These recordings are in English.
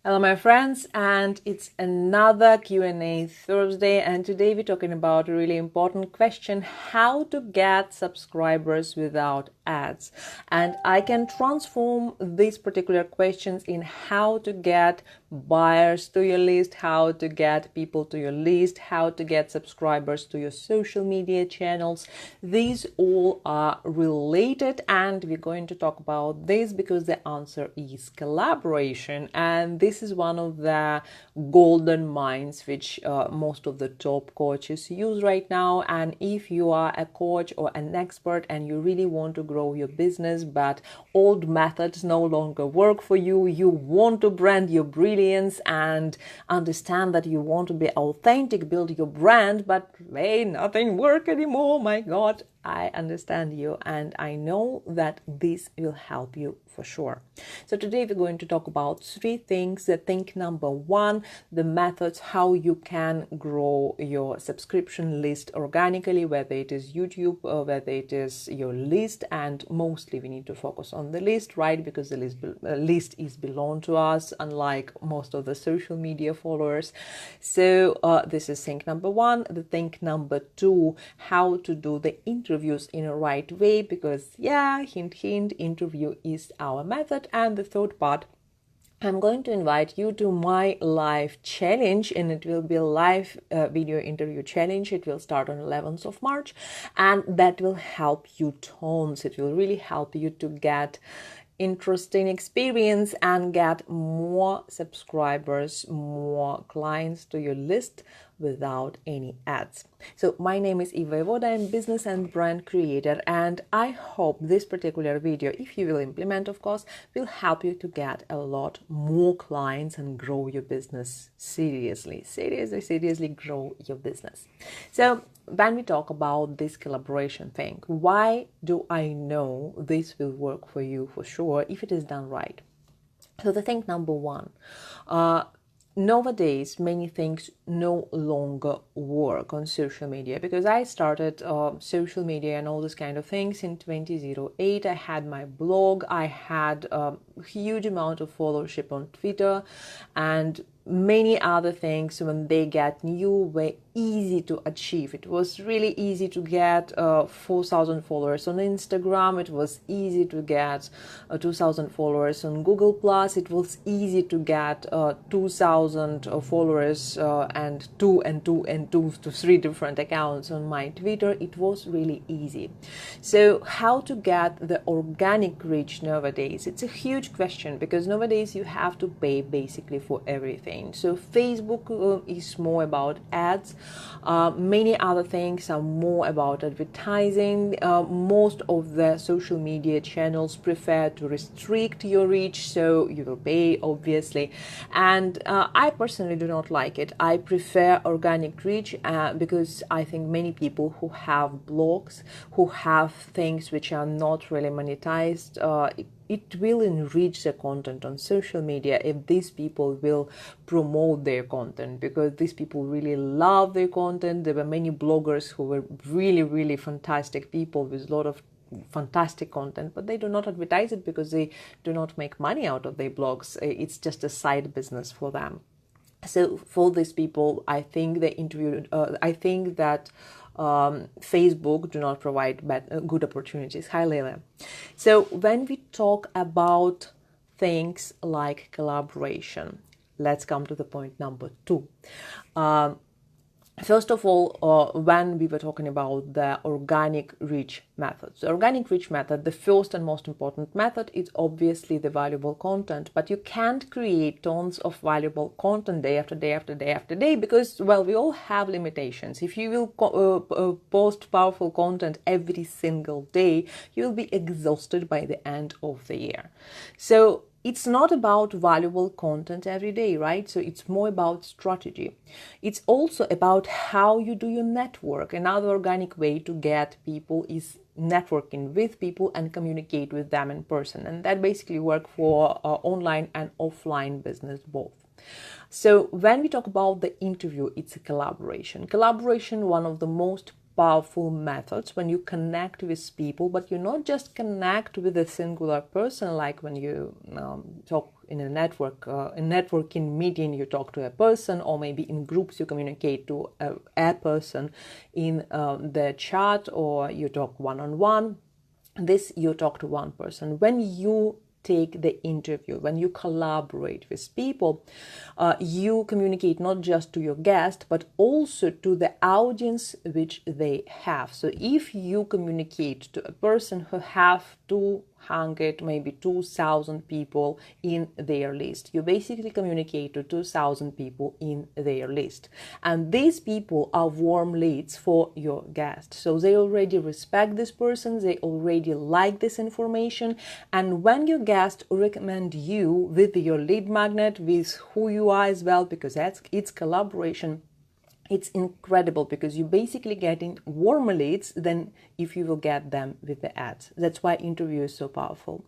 Hello my friends, and it's another Q&A Thursday, and today we're talking about a really important question: how to get subscribers without ads. And I can transform these particular questions in how to get buyers to your list, how to get people to your list, how to get subscribers to your social media channels. These all are related, and we're going to talk about this because the answer is collaboration. And this is one of the golden mines which most of the top coaches use right now. And if you are a coach or an expert and you really want to grow your business, but old methods no longer work for you, you want to brand your brilliance and understand that you want to be authentic, build your brand, but hey, nothing work anymore, my God, I understand you, and I know that this will help you for sure. So today we're going to talk about three things. Think number one, the methods how you can grow your subscription list organically, whether it is YouTube or whether it is your list, and mostly we need to focus on the list, right? Because the list is belong to us, unlike most of the social media followers. So this is thing number one. The thing number two, how to do the interviews in a right way, because hint hint, interview is our method. And the third part, I'm going to invite you to my live challenge, and it will be a live video interview challenge. It will start on 11th of March, and that will help you tons. It will really help you to get interesting experience and get more subscribers, more clients to your list without any ads. So my name is Voyevoda. I'm business and brand creator, and I hope this particular video, if you will implement, of course, will help you to get a lot more clients and grow your business seriously grow your business. So when we talk about this collaboration thing, why do I know this will work for you for sure if it is done right? So the thing number one, nowadays many things no longer work on social media, because I started social media and all this kind of things in 2008. I had my blog, I had a huge amount of followership on Twitter, and many other things when they get new were easy to achieve. It was really easy to get 4,000 followers on Instagram. It was easy to get 2,000 followers on Google Plus. It was easy to get 2,000 followers and two to three different accounts on my Twitter. It was really easy. So how to get the organic reach nowadays? It's a huge question, because nowadays you have to pay basically for everything. So Facebook is more about ads. Many other things are more about advertising. Most of the social media channels prefer to restrict your reach, so you will pay, obviously. And I personally do not like it. I prefer organic reach because I think many people who have blogs, who have things which are not really monetized, it will enrich the content on social media if these people will promote their content, because these people really love their content. There were many bloggers who were really fantastic people with a lot of fantastic content, but they do not advertise it because they do not make money out of their blogs. It's just a side business for them. So for these people, I think that Facebook do not provide good opportunities. Hi, Leila. So when we talk about things like collaboration, let's come to the point number two. First of all, when we were talking about the organic reach method. The organic reach method, the first and most important method, is obviously the valuable content. But you can't create tons of valuable content day after day after day after day, because, well, we all have limitations. If you will post powerful content every single day, you will be exhausted by the end of the year. So it's not about valuable content every day, right? So it's more about strategy. It's also about how you do your network. Another organic way to get people is networking with people and communicate with them in person. And that basically works for online and offline business both. So when we talk about the interview, it's a collaboration. Collaboration, one of the most powerful methods when you connect with people, but you not just connect with a singular person like when you talk in a networking meeting, you talk to a person, or maybe in groups you communicate to a person in the chat, or you talk one-on-one. This, you talk to one person. When you take the interview, when you collaborate with people, you communicate not just to your guest, but also to the audience which they have. So if you communicate to a person who have 200, maybe 2,000 people in their list, you basically communicate to 2,000 people in their list. And these people are warm leads for your guest. So they already respect this person, they already like this information. And when your guest recommend you with your lead magnet, with who you are as well, because it's collaboration, it's incredible, because you're basically getting warmer leads than if you will get them with the ads. That's why interview is so powerful.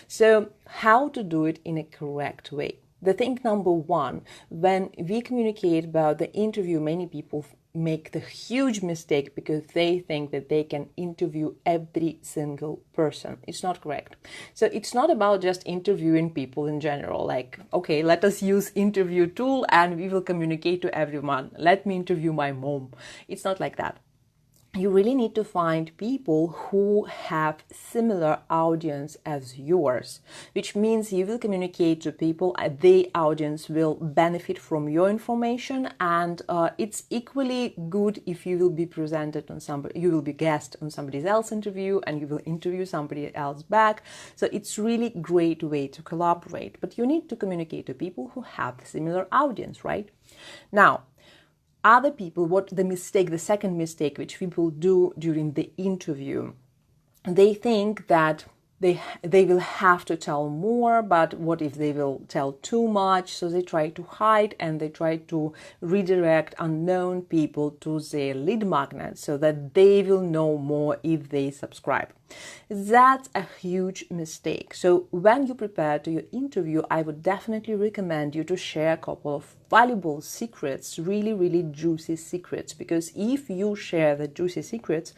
So how to do it in a correct way? The thing number one, when we communicate about the interview, many people make the huge mistake because they think that they can interview every single person. It's not correct. So it's not about just interviewing people in general, like, okay, let us use interview tool and we will communicate to everyone. Let me interview my mom. It's not like that. You really need to find people who have similar audience as yours, which means you will communicate to people, the audience will benefit from your information, and it's equally good if you will be presented on somebody, you will be guest on somebody else's interview and you will interview somebody else back. So it's really great way to collaborate, but you need to communicate to people who have similar audience, right? Now, other people, the second mistake which people do during the interview, they think that they will have to tell more, but what if they will tell too much? So they try to hide and they try to redirect unknown people to their lead magnet so that they will know more if they subscribe. That's a huge mistake. So when you prepare to your interview, I would definitely recommend you to share a couple of valuable secrets, really, really juicy secrets, because if you share the juicy secrets,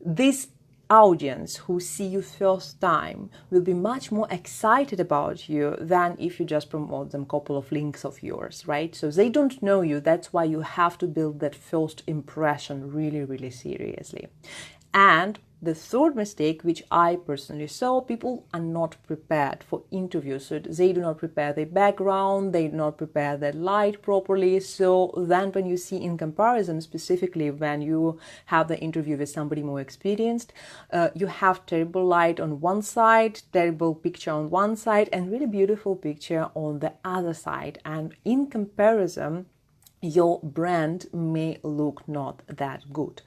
this audience who see you first time will be much more excited about you than if you just promote them a couple of links of yours, right? So they don't know you. That's why you have to build that first impression really, really seriously. And the third mistake, which I personally saw, people are not prepared for interviews. So they do not prepare their background, they do not prepare their light properly. So then when you see in comparison, specifically when you have the interview with somebody more experienced, you have terrible light on one side, terrible picture on one side, and really beautiful picture on the other side. And in comparison, your brand may look not that good.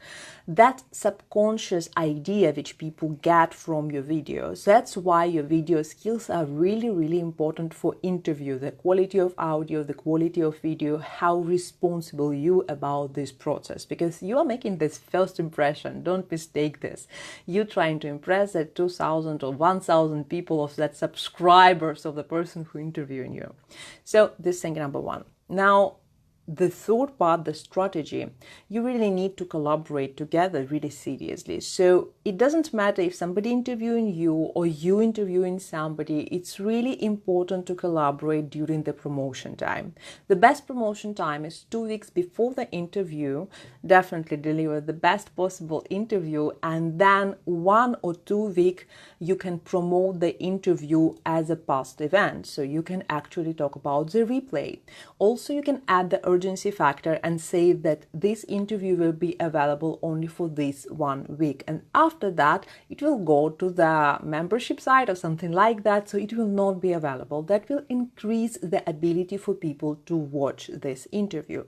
That subconscious idea which people get from your videos, that's why your video skills are really, really important for interview. The quality of audio, the quality of video, how responsible you about this process, because you are making this first impression. Don't mistake this. You're trying to impress that 2,000 or 1,000 people of that subscribers of the person who interviewing you. So this is thing number one. Now, the third part, the strategy, you really need to collaborate together really seriously. So it doesn't matter if somebody interviewing you or you interviewing somebody, it's really important to collaborate during the promotion time. The best promotion time is 2 weeks before the interview. Definitely deliver the best possible interview, and then 1 or 2 weeks you can promote the interview as a past event. So you can actually talk about the replay. Also, you can add the urgency factor and say that this interview will be available only for this 1 week, and after that it will go to the membership site or something like that, so it will not be available. That will increase the ability for people to watch this interview.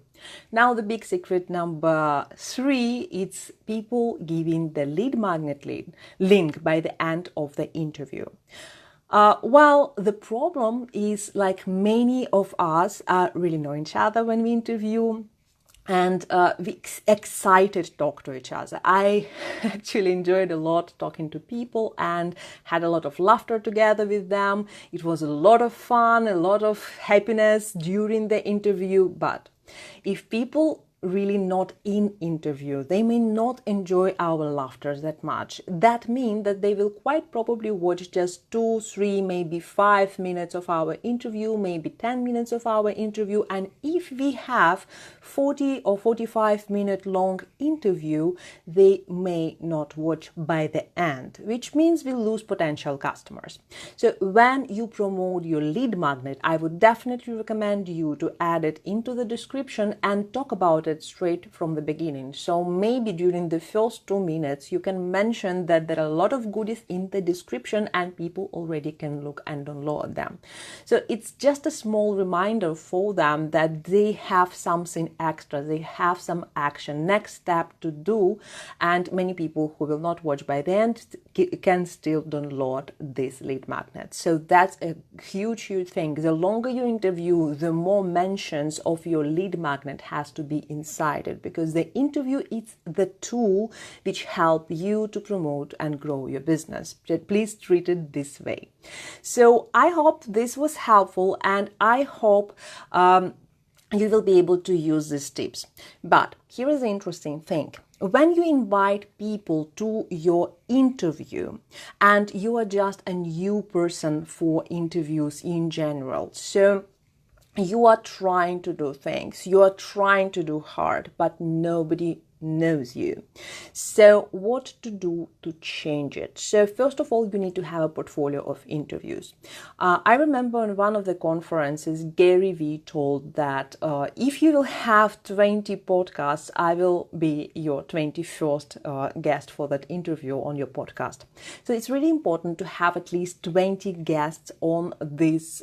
Now the big secret number 3, it's people giving the lead magnet link by the end of the interview. Well, the problem is, like, many of us really know each other when we interview, and we excited talk to each other. I actually enjoyed a lot talking to people and had a lot of laughter together with them. It was a lot of fun, a lot of happiness during the interview. But if people really not in interview. They may not enjoy our laughter that much. That means that they will quite probably watch just 2, 3, maybe 5 minutes of our interview, maybe 10 minutes of our interview. And if we have 40 or 45-minute long interview, they may not watch by the end, which means we lose potential customers. So when you promote your lead magnet, I would definitely recommend you to add it into the description and talk about it straight from the beginning. So maybe during the first 2 minutes, you can mention that there are a lot of goodies in the description and people already can look and download them. So it's just a small reminder for them that they have something extra, they have some action, next step to do, and many people who will not watch by the end can still download this lead magnet. So that's a huge thing. The longer you interview, the more mentions of your lead magnet has to be inside it, because the interview is the tool which help you to promote and grow your business. Please treat it this way. So I hope this was helpful, and I hope you will be able to use these tips. But here is the interesting thing. When you invite people to your interview and you are just a new person for interviews in general, so you are trying to do things, you are trying to do hard, but nobody knows you. So what to do to change it? So first of all, you need to have a portfolio of interviews. I remember on one of the conferences, Gary Vee told that if you will have 20 podcasts, I will be your 21st guest for that interview on your podcast. So it's really important to have at least 20 guests on this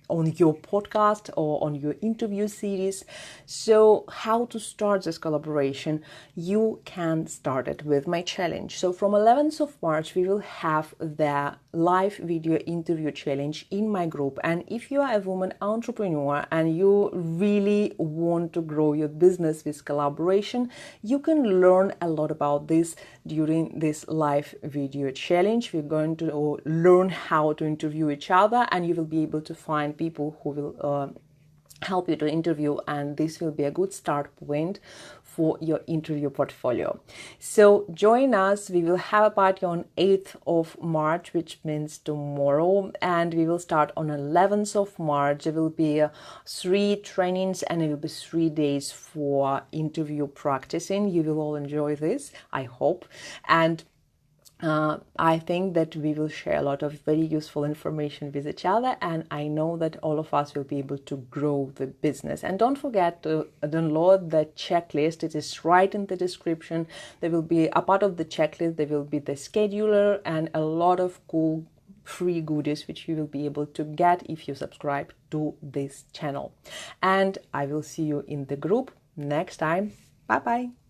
on your podcast or on your interview series. So how to start this collaboration? You can start it with my challenge. So from 11th of March, we will have the live video interview challenge in my group. And if you are a woman entrepreneur and you really want to grow your business with collaboration, you can learn a lot about this during this live video challenge. We're going to learn how to interview each other, and you will be able to find people who will help you to interview, and this will be a good start point for your interview portfolio. So join us. We will have a party on 8th of March, which means tomorrow, and we will start on 11th of March. There will be 3 trainings and it will be 3 days for interview practicing. You will all enjoy this, I hope. And I think that we will share a lot of very useful information with each other, and I know that all of us will be able to grow the business. And don't forget to download the checklist. It is right in the description. There will be a part of the checklist, there will be the scheduler and a lot of cool free goodies which you will be able to get if you subscribe to this channel. And I will see you in the group next time. Bye bye.